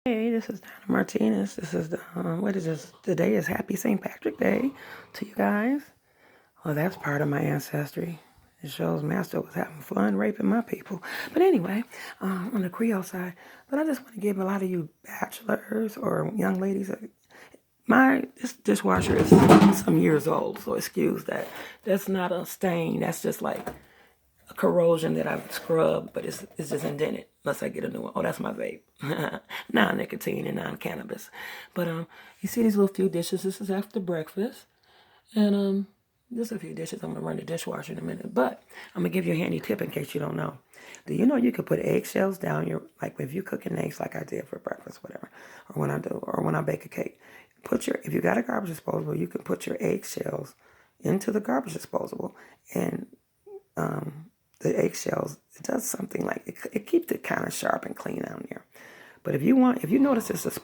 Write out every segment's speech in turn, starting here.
Hey, this is Donna Martinez. This is the, what is this? Today is Happy St. Patrick Day to you guys. Well, that's part of my ancestry. It shows Master was having fun raping my people. But anyway, on the Creole side, but I just want to give a lot of you bachelors or young ladies, this dishwasher is some years old, so excuse that. That's not a stain. That's just like a corrosion that I've scrubbed, but it's just indented unless I get a new one. Oh, that's my vape. Non-nicotine and non-cannabis. But you see these little few dishes. This is after breakfast. And just a few dishes. I'm going to run the dishwasher in a minute. But I'm going to give you a handy tip in case you don't know. Do you know you could put eggshells down your, like if you're cooking eggs like I did for breakfast, whatever, or when I bake a cake, if you got a garbage disposable, you can put your eggshells into the garbage disposable and the eggshells, it does something like, it keeps it kind of sharp and clean down there. But if you notice this,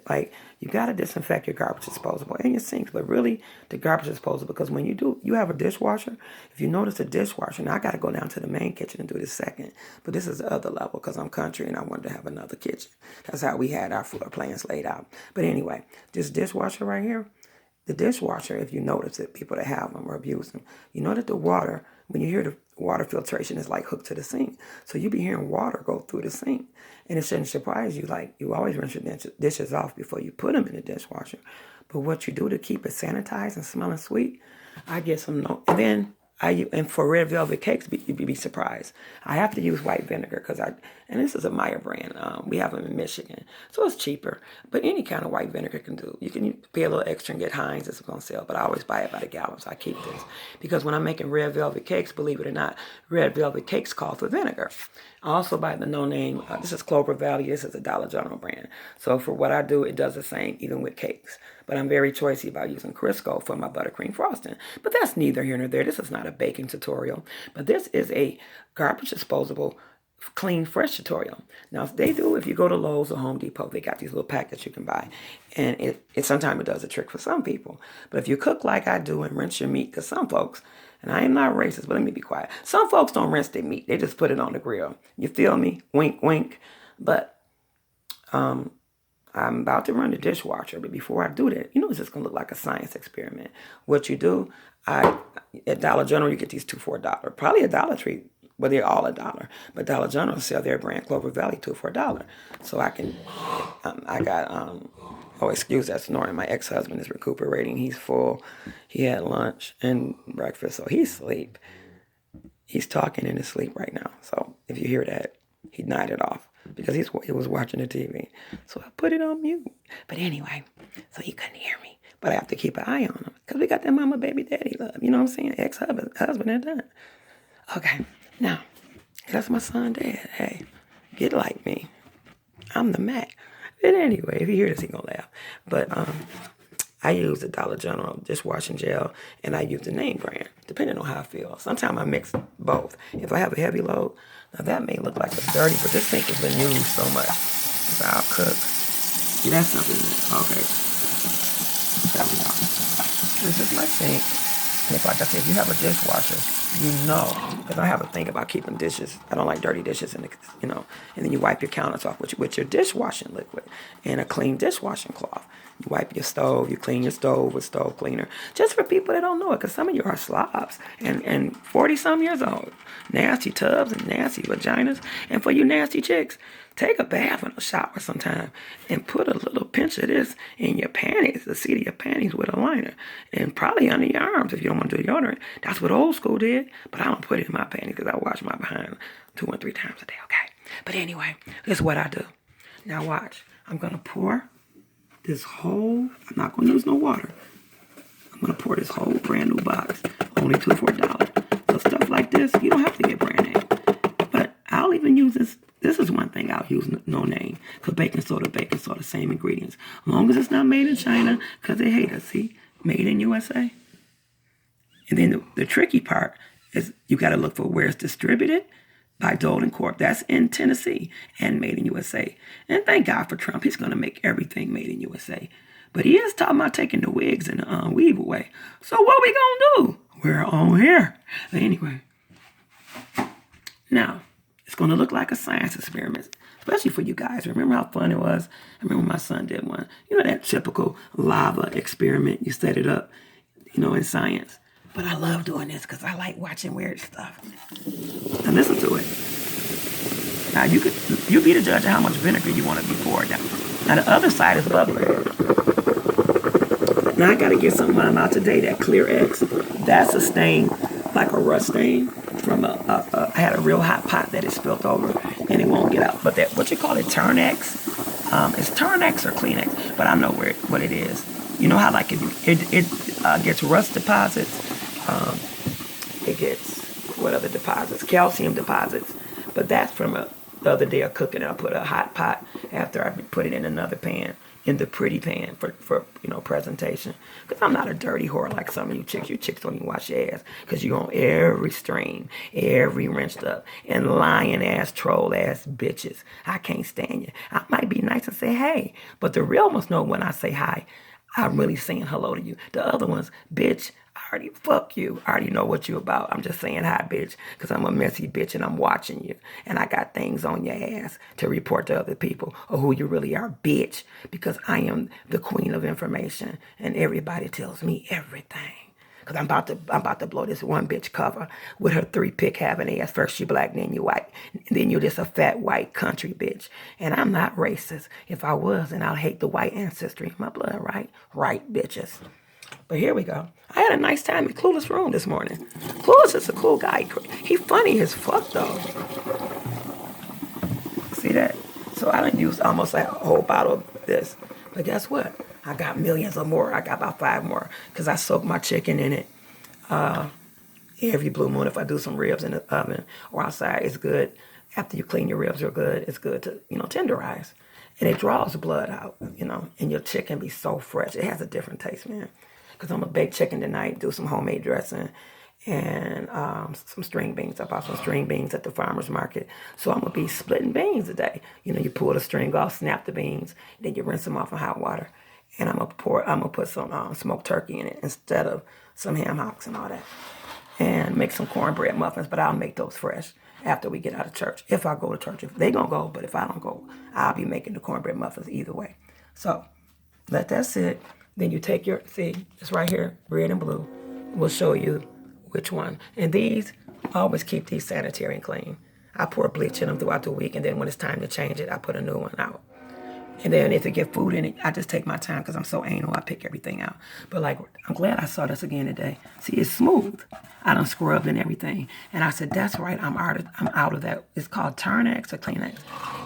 like you got to disinfect your garbage disposable and your sinks, but really the garbage disposable, because when you have a dishwasher, if you notice the dishwasher, now I got to go down to the main kitchen and do this second, but this is the other level because I'm country and I wanted to have another kitchen. That's how we had our floor plans laid out. But anyway, this dishwasher right here, the dishwasher, if you notice it, people that have them or abuse them, you know that the water, when you hear the water filtration is like hooked to the sink. So you be hearing water go through the sink. And it shouldn't surprise you, like you always rinse your dishes off before you put them in the dishwasher. But what you do to keep it sanitized and smelling sweet, I get some, and then and for red velvet cakes, you'd be surprised. I have to use white vinegar and this is a Meyer brand. We have them in Michigan, so it's cheaper. But any kind of white vinegar can do. You can pay a little extra and get Heinz. It's on sale, but I always buy it by the gallon, so I keep this because when I'm making red velvet cakes, believe it or not, red velvet cakes call for vinegar. I also buy the no name. This is Clover Valley. This is a Dollar General brand. So for what I do, it does the same even with cakes. But I'm very choicy about using Crisco for my buttercream frosting. But that's neither here nor there. This is not a baking tutorial. But this is a garbage disposable clean fresh tutorial. Now if you go to Lowe's or Home Depot, they got these little packets you can buy. And it sometimes it does a trick for some people. But if you cook like I do and rinse your meat, because some folks, and I am not racist, but let me be quiet. Some folks don't rinse their meat. They just put it on the grill. You feel me? Wink, wink. But I'm about to run the dishwasher, but before I do that, it's just gonna look like a science experiment. What you do, at Dollar General you get these 2 for $1. Probably a Dollar Tree, well they're all $1, but Dollar General sell their brand Clover Valley 2 for $1. So oh excuse that snoring. My ex-husband is recuperating. He's full. He had lunch and breakfast, so he's asleep. He's talking in his sleep right now. So if you hear that, he nodded off because he was watching the TV. So I put it on mute. But anyway, so he couldn't hear me. But I have to keep an eye on him because we got that mama, baby, daddy love. You know what I'm saying? Ex-husband and that. Okay, now, that's my son, Dad. Hey, get like me. I'm the Mac. But anyway, if you hear this, he gonna laugh. But I use the Dollar General dishwashing gel, and I use the name brand, depending on how I feel. Sometimes I mix both. If I have a heavy load, now that may look like it's dirty, but this sink has been used so much. So I'll cook. See, that's something. Okay. There we go. This is my sink. And like I said, if you have a dishwasher, because I have a thing about keeping dishes. I don't like dirty dishes, and and then you wipe your counters off with your dishwashing liquid and a clean dishwashing cloth. You wipe your stove, you clean your stove with stove cleaner. Just for people that don't know it, because some of you are slobs and 40-some years old. Nasty tubs and nasty vaginas. And for you nasty chicks, take a bath and a shower sometime and put a little pinch of this in your panties, the seat of your panties with a liner, and probably under your arms if you don't want to do deodorant. That's what old school did, but I don't put it in my panties because I wash my behind 2 and 3 times a day, okay? But anyway, this is what I do. Now watch. I'm going to pour this whole, I'm not going to use no water. I'm going to pour this whole brand new box, only 2 for $1. So stuff like this, you don't have to get brand name. But I'll even use this. This is one thing I'll use no name. Because baking soda, same ingredients. As long as it's not made in China, because they hate us, see? Made in USA. And then the tricky part is you got to look for where it's distributed by Dolan Corp. That's in Tennessee and made in USA. And thank God for Trump. He's going to make everything made in USA. But he is talking about taking the wigs and the weave away. So what we going to do? We're on here. Anyway. Now, it's going to look like a science experiment. especially for you guys. Remember how fun it was? I remember my son did one. You know, that typical lava experiment. You set it up, you know, in science. But I love doing this because I like watching weird stuff. Now listen to it. Now you be the judge of how much vinegar you want to be poured down. Now the other side is bubbling. Now I got to get some out today, that Clear X. That's a stain, like a rust stain from I had a real hot pot that it spilled over and it won't get out. But that, what you call it, Turn-X? It's Turn-X or Kleenex, but I know what it is. You know how like if it gets rust deposits, it gets, what other deposits? Calcium deposits. But that's from the other day of cooking. I put a hot pot after I put it in another pan, in the pretty pan for you know, presentation. Because I'm not a dirty whore like some of you chicks. You chicks don't even wash your ass. Because you on every stream, every rinsed up, and lying ass, troll ass bitches. I can't stand you. I might be nice and say hey, but the real ones know when I say hi, I'm really saying hello to you. The other ones, bitch, I already fuck you. I already know what you about. I'm just saying hi, bitch, because I'm a messy bitch and I'm watching you. And I got things on your ass to report to other people or who you really are, bitch, because I am the queen of information and everybody tells me everything. Because I'm about to blow this one bitch cover with her 3-pick having ass. First you black, then you white. Then you're just a fat white country bitch. And I'm not racist. If I was, then I'd hate the white ancestry in my blood, right? Right, bitches. But here we go. I had a nice time in Clueless room this morning. Clueless is a cool guy. He funny as fuck, though. See that? So I done used almost like a whole bottle of this. But guess what? I got millions or more. I got about 5 more because I soak my chicken in it every blue moon. If I do some ribs in the oven or outside, it's good. After you clean your ribs real good, it's good to, you know, tenderize. And it draws the blood out, you know, and your chicken be so fresh. It has a different taste, man. Because I'm going to bake chicken tonight, do some homemade dressing, and some string beans. I bought some string beans at the farmer's market. So I'm going to be splitting beans today. You know, you pull the string off, snap the beans, then you rinse them off in hot water. And I'm going to put some smoked turkey in it instead of some ham hocks and all that. And make some cornbread muffins, but I'll make those fresh after we get out of church. If I go to church, if they going to go, but if I don't go, I'll be making the cornbread muffins either way. So let that sit. Then you take your, see, it's right here, red and blue. We'll show you which one. And these, always keep these sanitary and clean. I pour bleach in them throughout the week, and then when it's time to change it, I put a new one out. And then if it get food in it, I just take my time because I'm so anal, I pick everything out. But like, I'm glad I saw this again today. See, it's smooth. I done scrubbed and everything. And I said, that's right, I'm out of that. It's called Turn-X or Kleenex.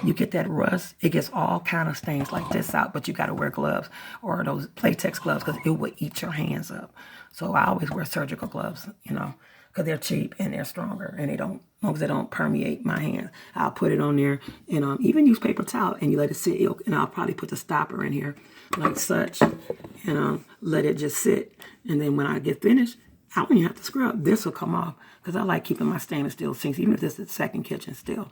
You get that rust, it gets all kind of stains like this out, but you got to wear gloves or those latex gloves because it will eat your hands up. So I always wear surgical gloves, you know, because they're cheap and they're stronger and they don't, as long as they don't permeate my hands. I'll put it on there and even use paper towel and you let it sit, and I'll probably put the stopper in here like such and let it just sit. And then when I get finished, I don't even have to scrub. This will come off because I like keeping my stainless steel sinks, even if this is the second kitchen still.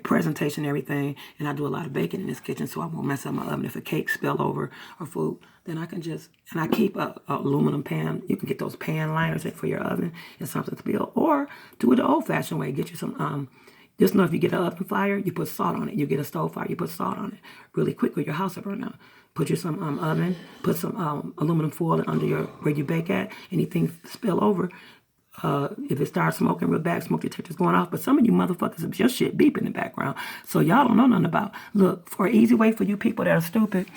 Presentation, everything, and I do a lot of baking in this kitchen, so I won't mess up my oven. If a cake spill over or food, then I can just, and I keep a aluminum pan. You can get those pan liners for your oven and something to spill, or do it the old-fashioned way. Get you some, just know if you get an oven fire, you put salt on it. You get a stove fire, you put salt on it really quick, or your house will burn out. Put you some oven, put some aluminum foil under your where you bake at. Anything spill over. If it starts smoking real bad, smoke detector's going off. But some of you motherfuckers, your shit beep in the background. So y'all don't know nothing about. Look, for an easy way for you people that are stupid,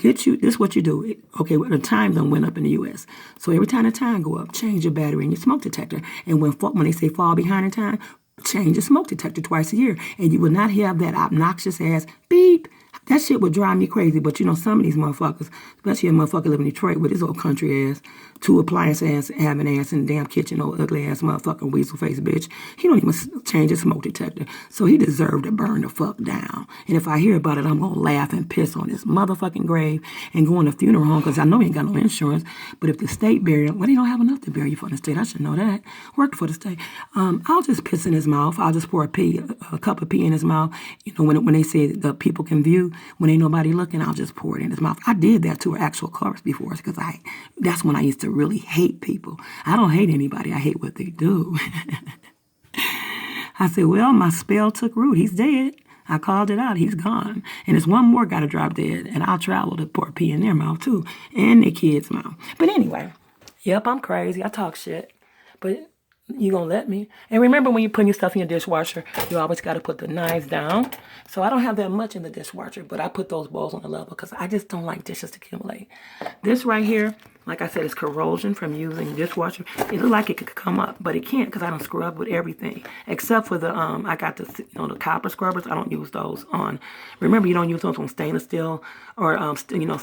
this is what you do. Okay, well, the time zone went up in the U.S. So every time the time go up, change your battery in your smoke detector. And when they say fall behind in time, change your smoke detector twice a year. And you will not have that obnoxious ass beep. That shit would drive me crazy. But you know, some of these motherfuckers, especially a motherfucker living in Detroit with his old country ass, 2 appliance ass, having ass in the damn kitchen, old ugly ass motherfucking weasel face bitch. He don't even change his smoke detector. So he deserved to burn the fuck down. And if I hear about it, I'm going to laugh and piss on his motherfucking grave and go in the funeral home because I know he ain't got no insurance. But if the state bury him, well, they don't have enough to bury you for the state. I should know that. Worked for the state. I'll just piss in his mouth. I'll just pour a cup of pee in his mouth. You know, when they say the people can view, when ain't nobody looking, I'll just pour it in his mouth. I did that to an actual corpse before because that's when I used to really hate people. I don't hate anybody. I hate what they do. I said, well, my spell took root. He's dead. I called it out. He's gone. And there's one more got to drop dead, and I'll travel to pour pee in their mouth too, and their kids' mouth. But anyway, yep, I'm crazy. I talk shit. But you gonna let me. And remember, when you're putting your stuff in your dishwasher, you always got to put the knives down. So I don't have that much in the dishwasher, but I put those bowls on the level because I just don't like dishes to accumulate. This right here, like I said, is corrosion from using dishwasher. It looks like it could come up, but it can't because I don't scrub with everything. Except for the, I got the, the copper scrubbers. I don't use those on, remember, you don't use those on stainless steel or,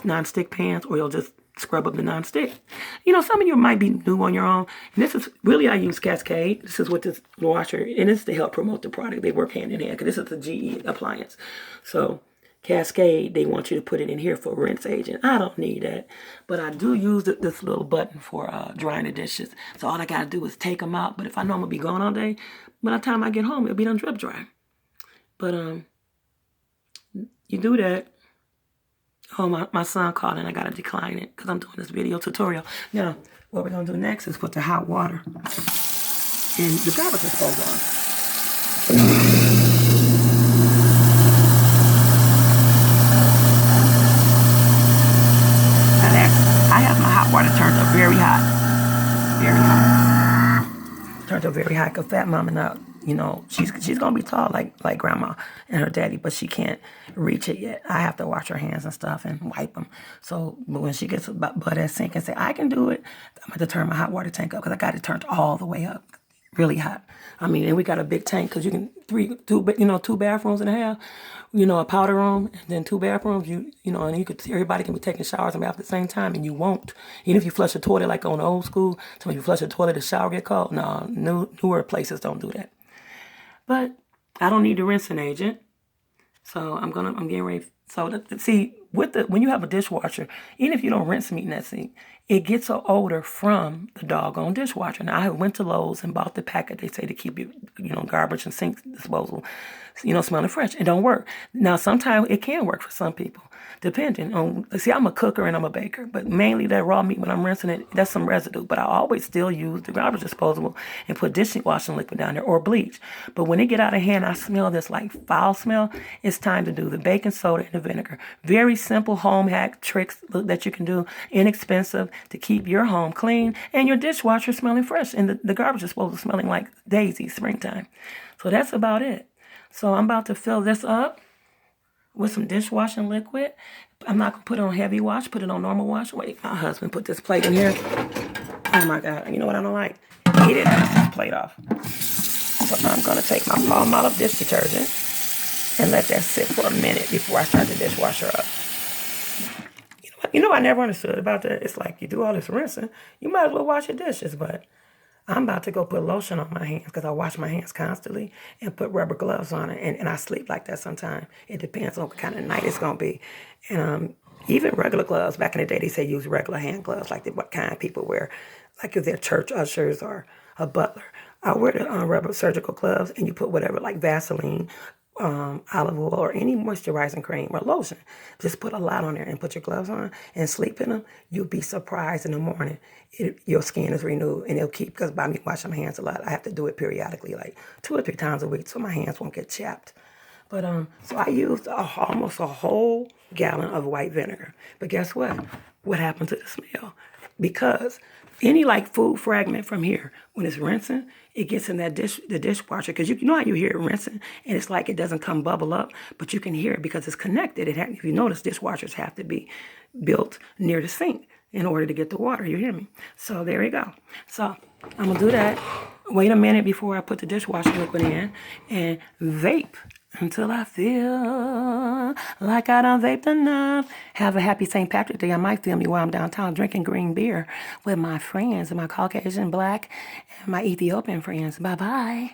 non-stick pans, or you'll just scrub up the non-stick. Some of you might be new on your own. And this is, really, I use Cascade. This is what this washer, and it's to help promote the product. They work hand in hand because this is a GE appliance. So Cascade, they want you to put it in here for rinse agent. I don't need that. But I do use this little button for drying the dishes. So all I got to do is take them out. But if I know I'm going to be gone all day, by the time I get home, it'll be done drip dry. But you do that. Oh, my son called and I got to decline it because I'm doing this video tutorial. Now, what we're going to do next is put the hot water and the garbage disposal on. Now I have my hot water turned up very hot. Very hot. Turned up very high because Fat Mama now, she's gonna be tall like Grandma and her daddy, but she can't reach it yet. I have to wash her hands and stuff and wipe them. So, but when she gets butt at sink and say I can do it, I'm going to turn my hot water tank up because I got it turned all the way up, really hot. I mean, and we got a big tank because you can two bathrooms and a half, a powder room and then 2 bathrooms. And everybody can be taking showers and bath at the same time, and you won't. Even if you flush the toilet like on the old school, so when you flush the toilet, the shower get cold. No, newer places don't do that. But I don't need the rinsing agent, so I'm getting ready. So see, when you have a dishwasher, even if you don't rinse meat in that sink, it gets an odor from the doggone dishwasher. Now I went to Lowe's and bought the packet they say to keep your garbage and sink disposal, smelling fresh. It don't work. Now sometimes it can work for some people, depending on. See, I'm a cooker and I'm a baker, but mainly that raw meat when I'm rinsing it, that's some residue. But I always still use the garbage disposal and put dishwashing liquid down there or bleach. But when it get out of hand, I smell this like foul smell. It's time to do the baking soda and the vinegar. Very simple home hack tricks that you can do, inexpensive, to keep your home clean and your dishwasher smelling fresh and the garbage disposal smelling like daisies, springtime. So that's about it. So I'm about to fill this up with some dishwashing liquid. I'm not going to put it on heavy wash, put it on normal wash. Wait, my husband put this plate in here. Oh my God, you know what I don't like? He didn't take this plate off. So I'm going to take my Palmolive dish detergent and let that sit for a minute before I start the dishwasher up. I never understood about that. It's like you do all this rinsing, you might as well wash your dishes, but I'm about to go put lotion on my hands because I wash my hands constantly and put rubber gloves on it, and I sleep like that sometimes. It depends on what kind of night it's going to be. And even regular gloves, back in the day, they say use regular hand gloves, like what kind people wear, like if they're church ushers or a butler. I wear the rubber surgical gloves, and you put whatever, like Vaseline, olive oil, or any moisturizing cream or lotion. Just put a lot on there and put your gloves on and sleep in them. You'll be surprised in the morning. Your skin is renewed, and it'll keep, because by me washing my hands a lot, I have to do it periodically, like 2 or 3 times a week, so my hands won't get chapped. But so I used almost a whole gallon of white vinegar. But guess what? What happened to the smell? Because any food fragment from here, when it's rinsing, it gets in the dishwasher, because you know how you hear it rinsing, and it's like it doesn't come bubble up, but you can hear it because it's connected. If you notice, dishwashers have to be built near the sink in order to get the water. You hear me? So there you go. So I'm gonna do that. Wait a minute before I put the dishwasher liquid in and vape until I feel like I done vaped enough. Have a happy St. Patrick's Day. I might film me while I'm downtown drinking green beer with my friends, my Caucasian, Black, and my Ethiopian friends. Bye-bye.